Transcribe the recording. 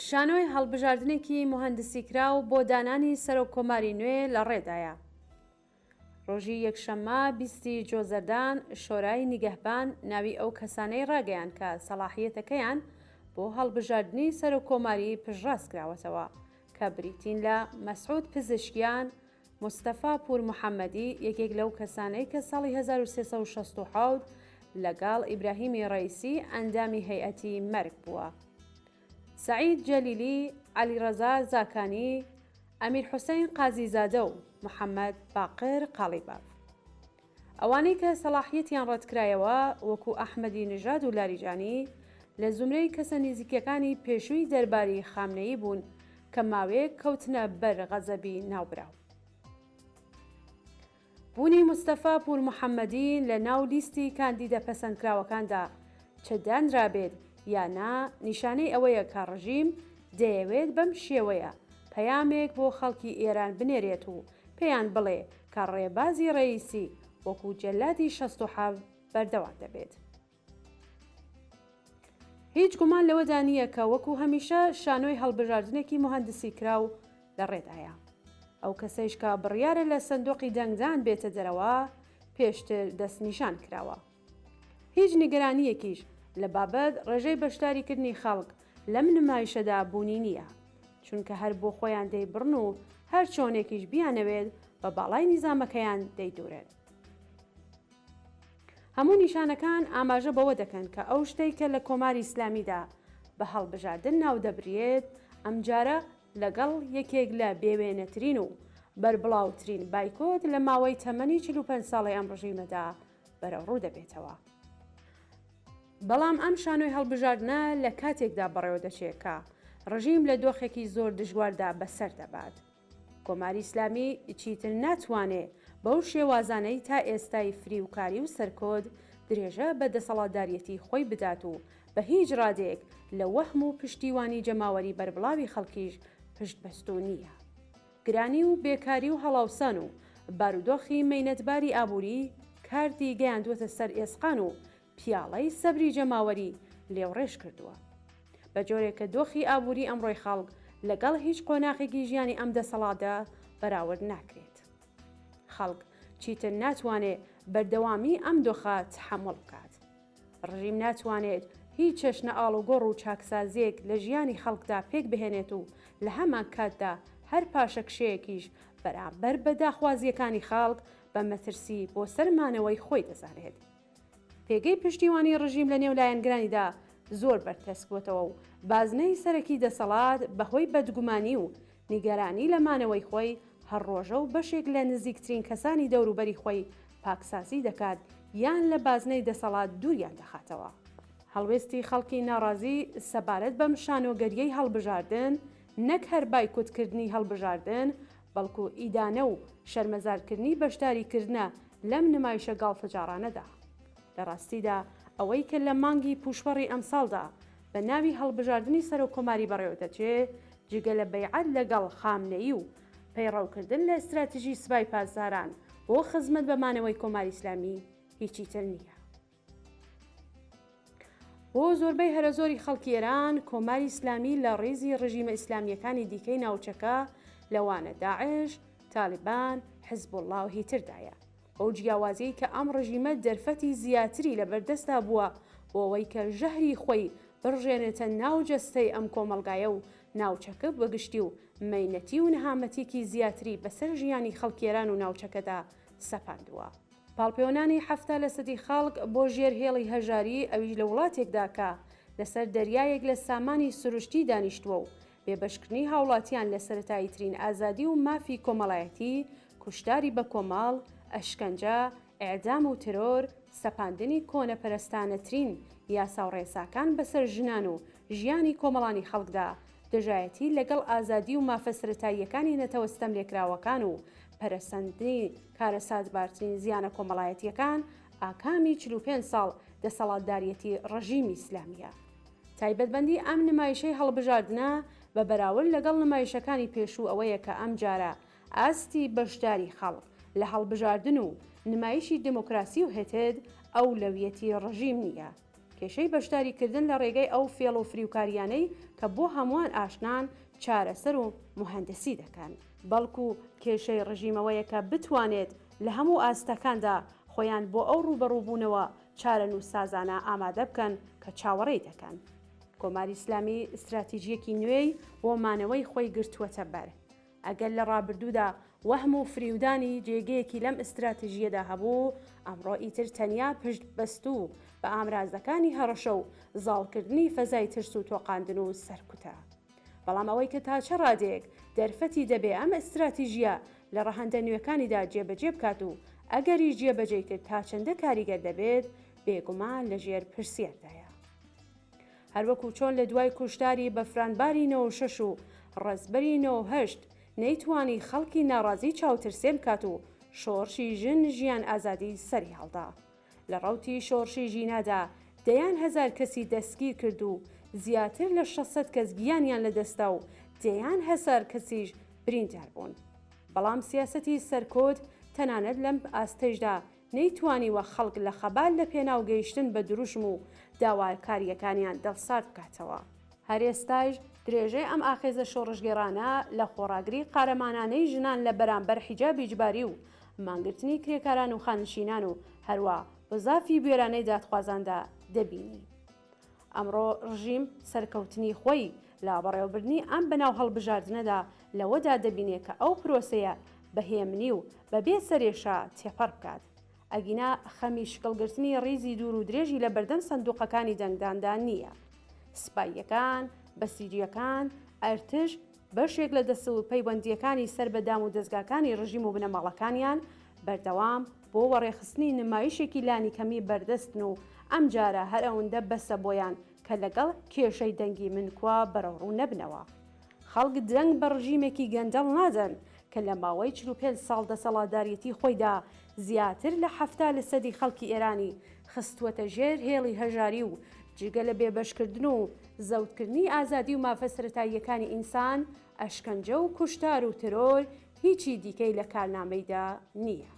شانۆی هەڵبژاردنێکی موهەندسیکراو بۆ دانانی سەرۆکۆماری نوێ لە ڕێدایە. ڕۆژی یەکشەممە 20 جۆزەردان شۆرای نیگەهبان ناوی ئەو کەسانەی ڕاگەیاند کە سەلاحیەتەکەیان بۆ هەڵبژاردنی سەرۆکۆماری پژڕاست کراوەتەوە کە بریتین لە مەسعود پزیشکیان، مستەفا پور محەممەدی یەکێک لەو کەسانەی کە ساڵی 1367 لەگەڵ ئیبراهیمی ڕەیسی ئەندامی هەیئەتی مەرگ بووە. سعید جەلیلی، عەلیڕەزا زاکانی، ئەمیر حوسەین قازیزادە و محەممەد باقر قاڵیباف. ئەوانەی کە سەلاحیەتیان ڕەتکرایەوە وەکو ئەحمەدی نژاد و لاریجانی لە زومرەی کەسە نزیکەکانی پێشووی دەرباری خامنەیی بوون کە ماوەیەک کەوتنە بەر غەزەبی ناوبراو. بوونی مستەفا پور محەممەدی لە ناو لیستی کاندیدە پەسەندکراوەکاندا چەدانرابێت یاننا نیشانەی ئەوەیە کە ڕژیم دەیەوێت بەم شێوەیە پەیامێک بۆ خەڵکی ئێران بنێرێت و پێیان بڵێ کە ڕێبازی ڕەیسی وەکو جەلادی 67 بەردەوام دەبێت. هیچ گومان لەوەدا نییە کە وەکو هەمیشە شانۆی هەڵبژاردنێکی موهەندسی کراو لە ڕێدایە. ئەو کەسەیش کە بڕیارە لە سندۆقی دەنگدان بێتە دەرەوە پێشتر دەستنیشان کراوە. هیچ نیگەرانیەکیش لە بابەت ڕێژەی بەشداریکردنی خەڵک لەم نمایشەدا بوونی نییە، چونکە هەر بۆ خۆیان دەیبڕن و هەر چۆنێکیش بیانەوێت بە باڵای نیزامەکەیان دەیدورێت. هەموو نیشانەکان ئاماژە بەوە دەکەن کە ئەو شتەی کە لە کۆماری ئیسلامیدا بە هەڵبژاردن ناو دەبرێت ئەمجارە لەگەڵ یەکێک لە بێوێنەترین و بەربڵاوترین بایکۆت لە ماوەی تەمەنی 45 ساڵی ئەم ڕژیمەدا بەرەوڕوو دەبێتەوە. بەڵام ئەم شانۆی هەڵبژاردنە لە کاتێکدا بەڕێوە دەچێت کە ڕژیم لە دۆخێکی زۆر دژواردا بەسەر دەبات. کۆماری ئیسلامی چیتر ناتوانێت بەو شێوازانەی تا ئێستای فریوکاری و سەرکۆد درێژە بە دەسەڵاتداریەتی خۆی بدات و بە هیچ ڕادێک لە وەهم و پشتیوانی جەماوەری بەربڵاوی خەڵکیش پشت بەستۆ نییە. گرانی و بێکاری و هەڵاوسان و بارودۆخی مەینەتباری ئابووری کارتی گەیاندووەتە سەر ئێسقان و پیاڵەی سەبری جەماوەری لێوڕێژ کردووە. بە جۆرێک کە دۆخی ئابووری ئەمڕۆی خەڵک لەگەڵ هیچ قۆناغێکی ژیانی ئەم دەسەڵاتدا بەراورد ناکرێت. خەڵک چیتر ناتوانێت بەردەوامی ئەم دۆخە تحمل بکات. ڕژیم ناتوانێت هیچ چەشنە ئاڵ و گۆڕ و چاکسازیەک لە ژیانی خەڵکدا پێک بهێنێت و لە هەمان کاتدا هەر پاشەکشەیەکیش بەرامبەر بە داخوازیەکانی خەڵک بە مەترسی بۆ سەرمانەوەی خۆی دەزانێت. پێگەی پشتیوانی ڕژیم لە نێولایەنگرانیدا زۆر بەرتەسک بووتەوە و بازنەی سەرەکی دەسەڵات بەهۆی بەدگومانی و نیگەرانی لە مانەوەی خۆی هەرڕۆژە و بەشێک لە نزیکترین کەسانی دەوروبەری خۆی پاکسازی دەکات یان لە بازنەی دەسەڵات دووریان دەخاتەوە. هەڵوێستی خەڵکی ناڕازی سەبارەت بەم شانۆگەریەی هەڵبژاردن نەک هەر بایکۆتکردنی هەڵبژاردن بەڵکو ئیدانە و شەرمەزارکردنی بەشداریکردنە لەم نمایشە گاڵتەجارانەدا. لە ڕاستیدا ئەوەی کە لە مانگی پوشپەڕی ئەمساڵدا بە ناوی هەڵبژاردننی سەرۆکۆماری بەڕێوە دەچێت جگە لە بەیعەت لەگەڵ خامنەیی و پەیڕەوکردن لە ئستراتیژی سوپای پاسداران بۆ خزمەت بەمانەوەی کۆماری ئیسلامی هیچی تر نییە. بۆ زۆربەی هەرە زۆری خەڵکی ئێران کۆماری ئیسلامی لە ڕێزی ڕژیمە ئیسلامیەکانی دیکەی ناوچەکە لەوانە داعش، تالیبان، حیزبوڵڵا و هیتردایە. ئەو جیاوازی کە ئەم ڕژیمە دەرفەتی زیاتری لە بەردەستا بووە بۆ ئەوەی کە ژەهری خۆی بڕژێنێتە ناو جەستەی ئەم کۆمەڵگایە و ناوچەکە بەگشتی و مەینەتی و نەهامەتێکی زیاتری بەسەر ژیانی خەڵکێران و ناوچەکەدا سەپاندووە. پاڵپێوانانی 70% خەڵک بۆ ژێرهێڵی هەژاری ئەویش لە وڵاتێکدا کە لەسەر دەریایەک لە سامانی سروشتی دانیشتووە و بێبەشکردنی هاوڵاتیان لە سەرەتاییترین ئازادی و مافی کۆمەڵایەتی، کوشتاری بە کۆماڵ، ئەشکەنجە، ئێعدام و ترۆر، سەپاندنی کۆنەپەرستانەترین یاسا و ڕێساکان بەسەر ژنان و ژیانی کۆمەڵانی خەڵکدا، دژایەتی لەگەڵ ئازادی و مافە سەرەتاییەکانی نەتەوەستەم لێکراوەکان و پەرەسەندنی کارەساتبارترین زیانە کۆمەڵایەتیەکان ئاکامی 45 ساڵ دەسەڵاتداریەتی ڕژیمی ئیسلامیە. تایبەتبەندی ئەم نمایشەی هەڵبژاردنە بە بەراورد لەگەڵ نمایشەکانی پێشوو ئەوەیە کە ئەم جارە ئاستی بەشداری خەڵک لە هەڵبژاردن و نمایشی دموکراسی و هێتد ئەولەویەتی ڕژیم نییە، کێشەی بەشداریکردن لە ڕێگەی ئەو فێڵ و فریوکاریانەی کە بۆ هەمووان ئاشنان چارەسەر و مهندسی دەکەن، بەڵکو کێشەی ڕژیمەوەیە کە بتوانێت لە هەموو ئاستەکاندا خۆیان بۆ ئەو ڕوبەڕووبوونەوە چارە نووسازانە ئامادە بکەن کە چاوەڕێی دەکەن. کۆماری ئیسلامی استراتیژیەکی نوێی بۆ مانەوەی خۆی گرتووەتە بەر. ئەگەر لە ڕابردوودا وەهم و فریودانی جێگەیەکی لەم استراتیژیەدا هەبوو، ئەمڕۆ ئیتر تەنیا پشت بەستوو بە ئامرازەکانی هەڕەشە و زاڵکردنی فەزای ترس و تۆقاندن و سەرکوتە. بەڵام ئەوەی کە تا چە ڕادێک دەرفەتی دەبێ ئەم استراتیژیە لە ڕەهەندە نوێەکانیدا جێبەجێ بکات و ئەگەری جێبەجێ کرد تا چەندە کاریگەر دەبێت بێگومان لە ژێر پرسیاردایە. هەروەکو چۆن لە دوای کوشتاری بەفرانباری 96 و ڕزبەری 98 نەیتوانی خەڵکی ناڕازی چاوترسێن بکات و شۆڕشی ژیان ئازادی سەری هەڵدا. لە ڕەوتی شۆڕشی ژینادا دەیان هەزار کەسی دەستگیر کرد و زیاتر لە 600 کەس گیانیان لەدەستا و دەیان هەزار کەسیش بریندار بوون. بەڵام سیاسەتی سەرکۆت تەنانەت لەم ئاستەیشدا نەیتوانیوە خەڵک لە خەبال لە پێناو گەیشتن بە دروشم و داواکاریەکانیان دڵسارد بکاتەوە. هەر ئێستاش درێژەی ئەم ئاخێزە شۆڕژگێڕانە لە خۆڕاگری قارەمانانەی ژنان لە بەرامبەر حیجابی ئیجباری و مانگرتنی کرێکاران و خانشینان و هەروە بەزافی بێرانەی دادخوازاندا دەبینی. ئەمڕۆ ڕژیم سەرکەوتنی خۆی لا بەڕێوەبردنی ئەم بەناو هەڵبژاردنەدا لەوەدا دەبینێت کە ئەو پرۆسەیە بەهێمنی و بەبێ سەرێشە تێپەڕ بکات. ئەگینا خەمی شکڵگرتنی ڕیزی دوور و درێژی لە بەردەم سندوقەکانی دەنگداندا نییە. سپاییەکان، بەسیجیەکان، ئەرتش بەشێک لە دەست و پەیوەندیەکانی سەر بەدام و دەستگاکانی ڕژیم و بنەماڵەکانیان بەردەوام بۆ وەڕێخستنی نمایشێکی لانی کەمی بەردەستن و ئەم جارە هەر ئەوەندە بەسە بۆیان کە لەگەڵ کێشەی دەنگی منکووا بەرەوڕوو نەبنەوە. خەڵک دەنگ بە ڕژیمێکی گەندەڵ نادەن کە لە ماوەی 45 ساڵ دەسەڵاتدارەتی خۆیدا زیاتر لە 70% خەڵکی ئێرانی خستووەتە ژێر هێڵی هەژاری و جگە لە بێبەشکردن و زەوتکردنی ئازادی و مافە سەرەتاییەکانی ئینسان، ئەشکەنجە و کوشتار و ترۆر هیچی دیکەی لە کارنامەیدا نییە.